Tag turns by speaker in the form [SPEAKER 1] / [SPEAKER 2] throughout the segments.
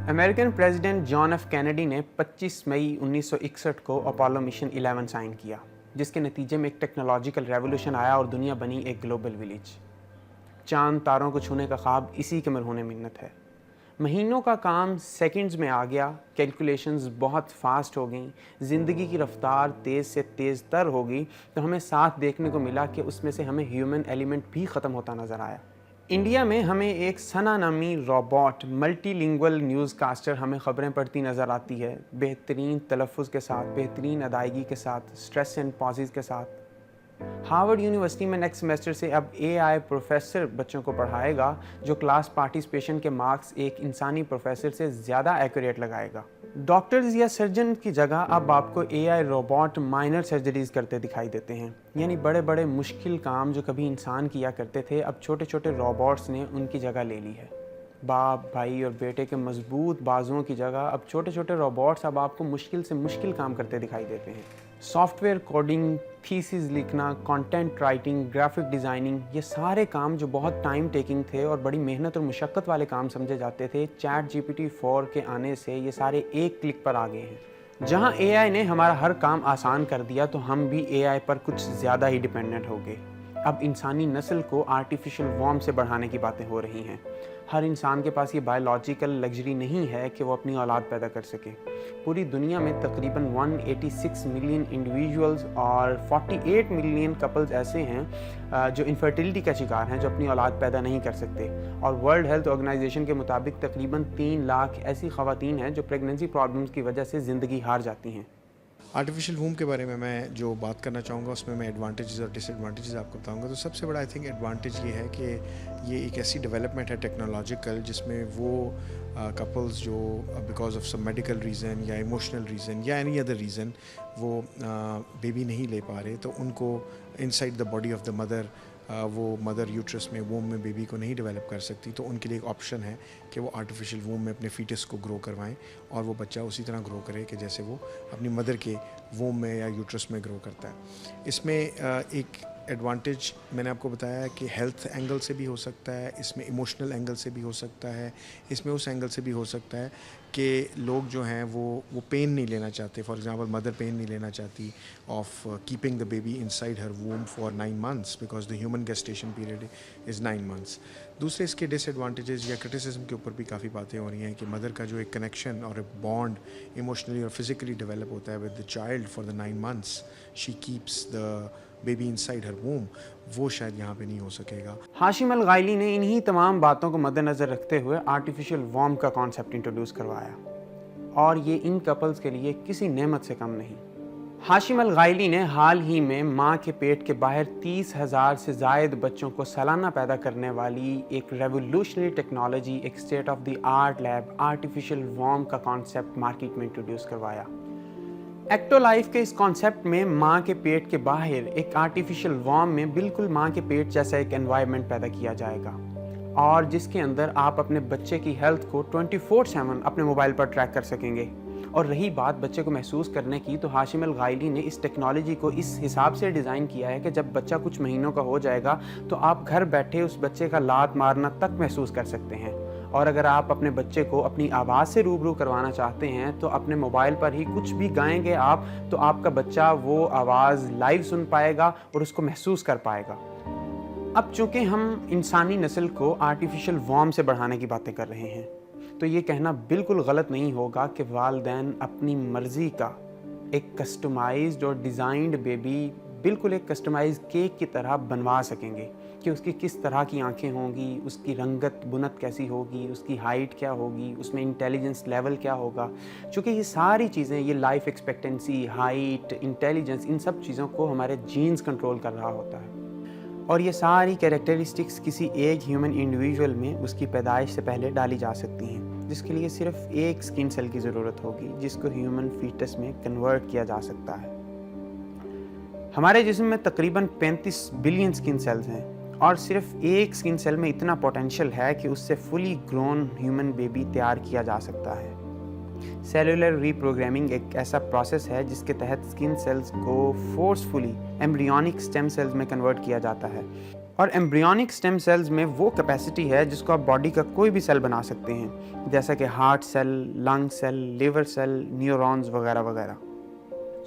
[SPEAKER 1] American president John F Kennedy ने 25 मई 1961 को Apollo mission 11 sign किया, जिसके नतीजे में एक टेक्नोलॉजिकल रेवोल्यूशन आया और दुनिया बनी एक ग्लोबल विलेज। चांद तारों को छूने का ख्वाब इसी के मरहून मिन्नत है। महीनों का काम सेकंड्स में आ गया, कैलकुलेशंस बहुत फास्ट हो गई, ज़िंदगी की रफ्तार तेज़ से तेज़ तर हो गई, तो हमें साथ देखने को मिला कि उसमें से हमें ह्यूमन एलिमेंट भी ख़त्म होता नज़र आया। इंडिया में हमें एक सना नामी रोबोट मल्टीलिंगुअल न्यूज़ कास्टर हमें ख़बरें पढ़ती नज़र आती है, बेहतरीन तलफ़ुज़ के साथ, बेहतरीन अदायगी के साथ, स्ट्रेस एंड पॉजेज़ के साथ। हार्वर्ड यूनिवर्सिटी में नेक्स्ट सेमेस्टर से अब AI प्रोफेसर बच्चों को पढ़ाएगा, जो क्लास पार्टिसिपेशन के मार्क्स एक इंसानी प्रोफेसर से ज़्यादा एक्यूरेट लगाएगा। डॉक्टर्स या सर्जन की जगह अब आपको AI रोबोट माइनर सर्जरीज करते दिखाई देते हैं, यानी बड़े बड़े मुश्किल काम जो कभी इंसान किया करते थे, अब छोटे छोटे रोबोट्स ने उनकी जगह ले ली है। बाप, भाई और बेटे के मजबूत बाजुओं की जगह अब छोटे छोटे रोबोट्स अब आपको मुश्किल से मुश्किल काम करते दिखाई देते हैं। सॉफ्टवेयर कोडिंग, थीसिस लिखना, कंटेंट राइटिंग, ग्राफिक डिज़ाइनिंग, ये सारे काम जो बहुत टाइम टेकिंग थे और बड़ी मेहनत और मुशक्क़त वाले काम समझे जाते थे, ChatGPT-4 के आने से ये सारे एक क्लिक पर आ गए हैं। जहाँ AI ने हमारा हर काम आसान कर दिया, तो हम भी AI पर कुछ ज़्यादा ही डिपेंडेंट हो गए। अब इंसानी नस्ल को आर्टिफिशियल वॉर्म से बढ़ाने की बातें हो रही हैं। हर इंसान के पास ये बायोलॉजिकल लग्जरी नहीं है कि वो अपनी औलाद पैदा कर सके। पूरी दुनिया में तकरीबन 186 मिलियन इंडिविजुअल्स और 48 मिलियन कपल्स ऐसे हैं जो इनफर्टिलिटी का शिकार हैं, जो अपनी औलाद पैदा नहीं कर सकते। और वर्ल्ड हेल्थ ऑर्गेनाइजेशन के मुताबिक तकरीबन 3 लाख ऐसी ख़वातीन हैं जो प्रेगनेंसी प्रॉब्लम्स की वजह से ज़िंदगी हार जाती हैं।
[SPEAKER 2] आर्टिफिशियल वूम के बारे में मैं जो बात करना चाहूँगा, उसमें मैं एडवांटेजेस और डिसएडवांटेजेस आपको बताऊँगा। तो सबसे बड़ा आई थिंक एडवांटेज ये है कि ये एक ऐसी डेवलपमेंट है टेक्नोलॉजिकल, जिसमें वो कपल्स जो because of some medical reason या इमोशनल रीज़न या एनी अदर रीज़न वो बेबी नहीं ले पा रहे, तो उनको inside the body of the mother वो मदर यूट्रस में, वोम में बेबी को नहीं डेवलप कर सकती, तो उनके लिए एक ऑप्शन है कि वो आर्टिफिशियल वोम में अपने फीटस को ग्रो करवाएं और वो बच्चा उसी तरह ग्रो करे कि जैसे वो अपनी मदर के वोम में या यूट्रस में ग्रो करता है। इसमें एक एडवांटेज मैंने आपको बताया है कि हेल्थ एंगल से भी हो सकता है, इसमें इमोशनल एंगल से भी हो सकता है, इसमें उस एंगल से भी हो सकता है कि लोग जो हैं वो पेन नहीं लेना चाहते। फॉर एग्जांपल मदर पेन नहीं लेना चाहती of keeping the baby inside her womb for 9 months because the human gestation period is 9 months। दूसरे इसके डिसएडवांटेजेस या क्रिटिसिज्म के ऊपर भी काफ़ी बातें हो रही हैं कि मदर का जो एक कनेक्शन और एक बॉन्ड इमोशनली और फिज़िकली डेवलप होता है with the child for the 9 months she keeps the baby inside her womb, वो शायद यहाँ पे नहीं हो सकेगा।
[SPEAKER 1] हाशिम अल गायली ने इन्हीं तमाम बातों को मद्देनज़र रखते हुए आर्टिफिशियल वॉर्म का कॉन्सेप्ट इंट्रोड्यूस करवाया, और ये इन कपल्स के लिए किसी नेमत से कम नहीं। हाशिम अल गायली ने हाल ही में माँ के पेट के बाहर 30,000 से ज़ायद बच्चों को सालाना पैदा करने वाली एक रेवोल्यूशनरी टेक्नोलॉजी, एक state of the art lab artificial वॉर्म का कॉन्सेप्ट मार्केट में इंट्रोड्यूस करवाया। एक्टोलाइफ के इस कॉन्सेप्ट में माँ के पेट के बाहर एक आर्टिफिशियल वॉर्म में बिल्कुल माँ के पेट जैसा एक एनवायरनमेंट पैदा किया जाएगा, और जिसके अंदर आप अपने बच्चे की हेल्थ को 24/7 अपने मोबाइल पर ट्रैक कर सकेंगे। और रही बात बच्चे को महसूस करने की, तो हाशिम अल गायली ने इस टेक्नोलॉजी को इस हिसाब से डिज़ाइन किया है कि जब बच्चा कुछ महीनों का हो जाएगा तो आप घर बैठे उस बच्चे का लात मारना तक महसूस कर सकते हैं। और अगर आप अपने बच्चे को अपनी आवाज़ से रूबरू करवाना चाहते हैं, तो अपने मोबाइल पर ही कुछ भी गाएंगे आप, तो आपका बच्चा वो आवाज़ लाइव सुन पाएगा और उसको महसूस कर पाएगा। अब चूँकि हम इंसानी नस्ल को आर्टिफिशियल वॉर्म से बढ़ाने की बातें कर रहे हैं, तो ये कहना बिल्कुल गलत नहीं होगा कि वालिदैन अपनी मर्ज़ी का एक कस्टमाइज्ड और डिज़ाइंड बेबी बिल्कुल एक कस्टमाइज्ड केक की तरह बनवा सकेंगे कि उसकी किस तरह की आंखें होंगी, उसकी रंगत बुनत कैसी होगी, उसकी हाइट क्या होगी, उसमें इंटेलिजेंस लेवल क्या होगा। चूँकि ये सारी चीज़ें, ये लाइफ एक्सपेक्टेंसी, हाइट, इंटेलिजेंस, इन सब चीज़ों को हमारे जीन्स कंट्रोल कर रहा होता है, और ये सारी कैरेक्टरिस्टिक्स किसी एक ह्यूमन इंडिविजुअल में उसकी पैदाइश से पहले डाली जा सकती हैं, जिसके लिए सिर्फ एक स्किन सेल की ज़रूरत होगी, जिसको ह्यूमन फीटस में कन्वर्ट किया जा सकता है। हमारे जिस्म में तकरीबन 35 बिलियन स्किन सेल्स हैं, और सिर्फ एक स्किन सेल में इतना पोटेंशियल है कि उससे फुली ग्रोन ह्यूमन बेबी तैयार किया जा सकता है। सेलुलर रीप्रोग्रामिंग एक ऐसा प्रोसेस है जिसके तहत स्किन सेल्स को फोर्सफुली एम्ब्रियोनिक स्टेम सेल्स में कन्वर्ट किया जाता है, اور ایمبریونک سٹیم سیلز میں وہ کیپیسٹی ہے جس کو آپ باڈی کا کوئی بھی سیل بنا سکتے ہیں، جیسا کہ ہارٹ سیل، لنگ سیل، لیور سیل، نیورونز وغیرہ وغیرہ۔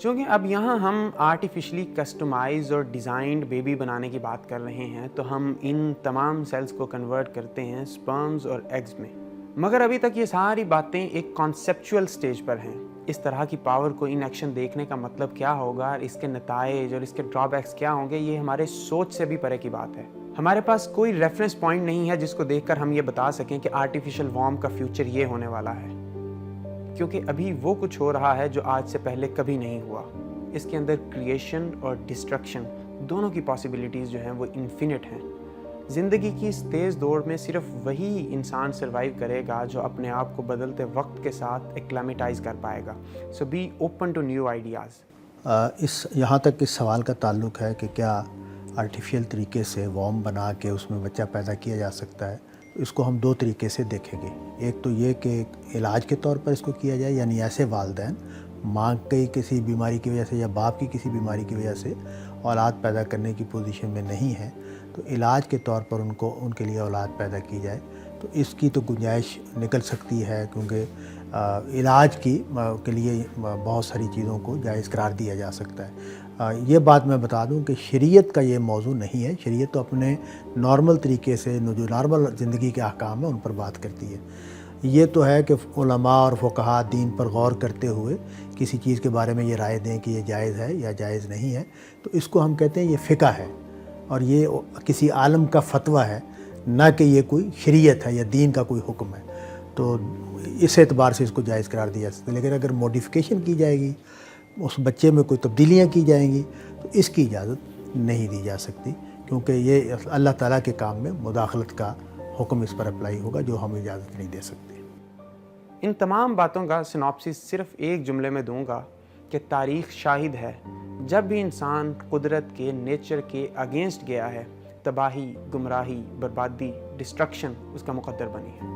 [SPEAKER 1] چونکہ اب یہاں ہم آرٹیفیشلی کسٹمائز اور ڈیزائنڈ بیبی بنانے کی بات کر رہے ہیں، تو ہم ان تمام سیلز کو کنورٹ کرتے ہیں سپرمز اور ایگز میں۔ مگر ابھی تک یہ ساری باتیں ایک کانسیپچول سٹیج پر ہیں۔ اس طرح کی پاور کو ان ایکشن دیکھنے کا مطلب کیا ہوگا اور اس کے نتائج اور اس کے ڈرا بیکس کیا ہوں گے، یہ ہمارے سوچ سے بھی پرے کی بات ہے۔ ہمارے پاس کوئی ریفرنس پوائنٹ نہیں ہے جس کو دیکھ کر ہم یہ بتا سکیں کہ آرٹیفیشل وارم کا فیوچر یہ ہونے والا ہے، کیونکہ ابھی وہ کچھ ہو رہا ہے جو آج سے پہلے کبھی نہیں ہوا۔ اس کے اندر کریشن اور ڈسٹرکشن دونوں کی پاسبلٹیز جو ہیں وہ انفینٹ ہیں۔ زندگی کی اس تیز دوڑ میں صرف وہی انسان سروائیو کرے گا جو اپنے آپ کو بدلتے وقت کے ساتھ ایکلیمیٹائز کر پائے گا۔ So be open to new ideas.
[SPEAKER 3] یہاں تک اس سوال کا تعلق ہے کہ کیا آرٹیفیشل طریقے سے وارم بنا کے اس میں بچہ پیدا کیا جا سکتا ہے، اس کو ہم دو طریقے سے دیکھیں گے۔ ایک تو یہ کہ علاج کے طور پر اس کو کیا جائے، یعنی ایسے والدین ماں کی کسی بیماری کی وجہ سے یا باپ کی کسی بیماری کی وجہ سے اولاد پیدا کرنے کی پوزیشن میں نہیں ہے، تو علاج کے طور پر ان کے لیے اولاد پیدا کی جائے، تو اس کی تو گنجائش نکل سکتی ہے، کیونکہ علاج کے لیے بہت ساری چیزوں کو جائز قرار دیا جا سکتا ہے۔ یہ بات میں بتا دوں کہ شریعت کا یہ موضوع نہیں ہے، شریعت تو اپنے نارمل طریقے سے جو نارمل زندگی کے احکام ہیں ان پر بات کرتی ہے۔ یہ تو ہے کہ علماء اور فقہاء دین پر غور کرتے ہوئے کسی چیز کے بارے میں یہ رائے دیں کہ یہ جائز ہے یا جائز نہیں ہے، تو اس کو ہم کہتے ہیں یہ فقہ ہے، اور یہ کسی عالم کا فتویٰ ہے، نہ کہ یہ کوئی شریعت ہے یا دین کا کوئی حکم ہے۔ تو اس اعتبار سے اس کو جائز قرار دیا جا سکتا ہے۔ لیکن اگر موڈیفیکیشن کی جائے گی، اس بچے میں کوئی تبدیلیاں کی جائیں گی، تو اس کی اجازت نہیں دی جا سکتی، کیونکہ یہ اللہ تعالیٰ کے کام میں مداخلت کا حکم اس پر اپلائی ہوگا، جو ہم اجازت نہیں دے سکتے۔
[SPEAKER 1] ان تمام باتوں کا سناپسس صرف ایک جملے میں دوں گا کہ تاریخ شاہد ہے، جب بھی انسان قدرت کے، نیچر کے اگینسٹ گیا ہے، تباہی، گمراہی، بربادی، ڈسٹرکشن اس کا مقدر بنی ہے۔